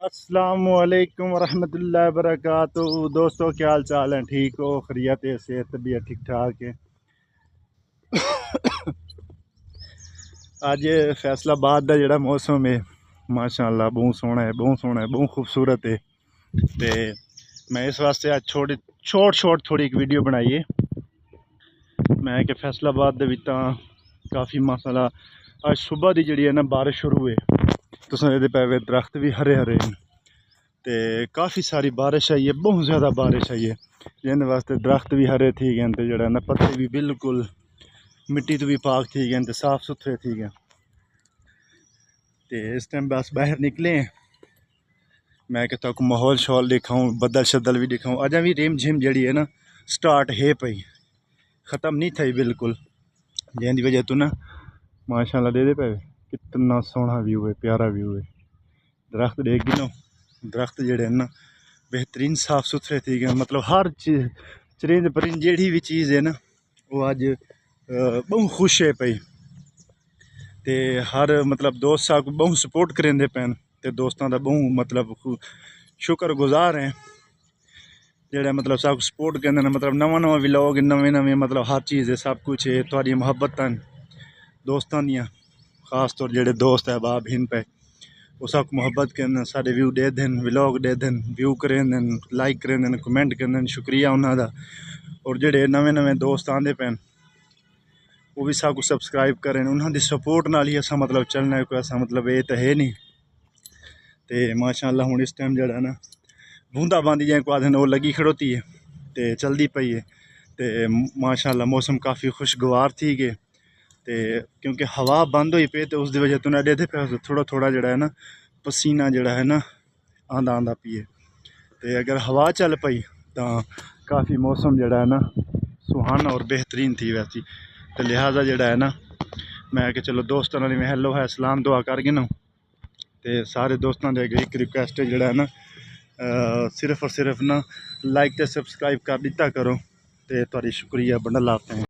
अस्सलामुअलैकुम वरहमतुल्लाहि वबरकातुहू। दोस्तों क्या हाल चाल है? ठीक हो? खैरियत है? सेहत तबीयत ठीक ठाक है? अज फैसलाबाद का जोड़ा मौसम है माशाअल्लाह बहुत सोहना है, बहुत सोहना है, बहुत खूबसूरत है। तो मैं इस वास्ते अज छोट थोड़ी एक वीडियो बनाई है। मैं कि फैसलाबाद काफ़ी माशाअल्लाह अज सुबह की जी है ना बारिश शुरू है। तुस पे दरख्त भी हरे हरे हैं। तो काफ़ी सारी बारिश आई है, बहुत ज़्यादा बारिश आई है जिन वास्ते दरख्त भी हरे थी गए तो जरा ना पत्ते भी बिल्कुल मिट्टी तो भी पाक थी गए तो साफ सुथरे थी गए। तो इस टाइम बस बाहर निकले हैं। मैं कहता हूँ माहौल शहौल दिखाऊँ, बदल शदल भी दिखाऊँ। अजा भी रिम झिम जड़ी है ना स्टार्ट है पई, ख़त्म नहीं थी बिल्कुल, जिसकी वजह तो ना माशाल्लाह दे पे कितना सोहना व्यू है, प्यारा व्यू है। दरख्त देख गिनो, दरख्त जड़े ना बेहतरीन साफ सुथरे थी गए। मतलब हर चीज़ चरिंद परिंद जी भी चीज़ है ना वो अज बहुत खुश है पई। तो हर मतलब दोस्त साहब बहुत सपोर्ट करेंदे पैन, तो दोस्तों का बहुत मतलब शुक्र गुजार हैं जेड़ा मतलब सब सपोर्ट करेंदे। मतलब नवा व्लॉग नवे मतलब हर चीज़ है, सब कुछ है। थोड़ी मुहब्बत दोस्तों दियाँ खास तौर जेड़े दोस्त है बाप हिन पे वो सब मुहब्बत करें, सारे व्यू दे दें, व्लॉग दे दें, व्यू करें, लाइक करें, कमेंट करें, शुक्रिया उन्होंने। और जेड़े नवे दोस्त आते पैन वो भी सब कुछ सबसक्राइब करें। उन्होंने सपोर्ट नाल ही असा मतलब चलना है, कोई ऐसा मतलब ये तो है नहीं। तो माशाअल्लाह हूँ इस टाइम जरा ना बूंदाबांदी जैसे को आदन वो लगी खड़ोती है तो चलती पई है। तो माशाअल्लाह मौसम काफ़ी खुशगवार थी गए। तो क्योंकि हवा बंद हुई पे तो उसकी वजह तो अड्डे पे थोड़ा थोड़ा जड़ा है ना पसीना जड़ा है ना आंदा आंदा पिए। तो अगर हवा चल पई तो काफ़ी मौसम जड़ा है ना सुहाना और बेहतरीन थी वैसी। तो लिहाजा जड़ा है ना मैं कि चलो दोस्तों ने हेलो है सलाम दुआ कर गिना। तो सारे दोस्तों के अगे एक रिक्वेस्ट है जड़ा है ना सिर्फ और सिर्फ ना लाइक तो सबसक्राइब कर दिता करो। तो थोड़ी शुक्रिया बंडल लाते हैं।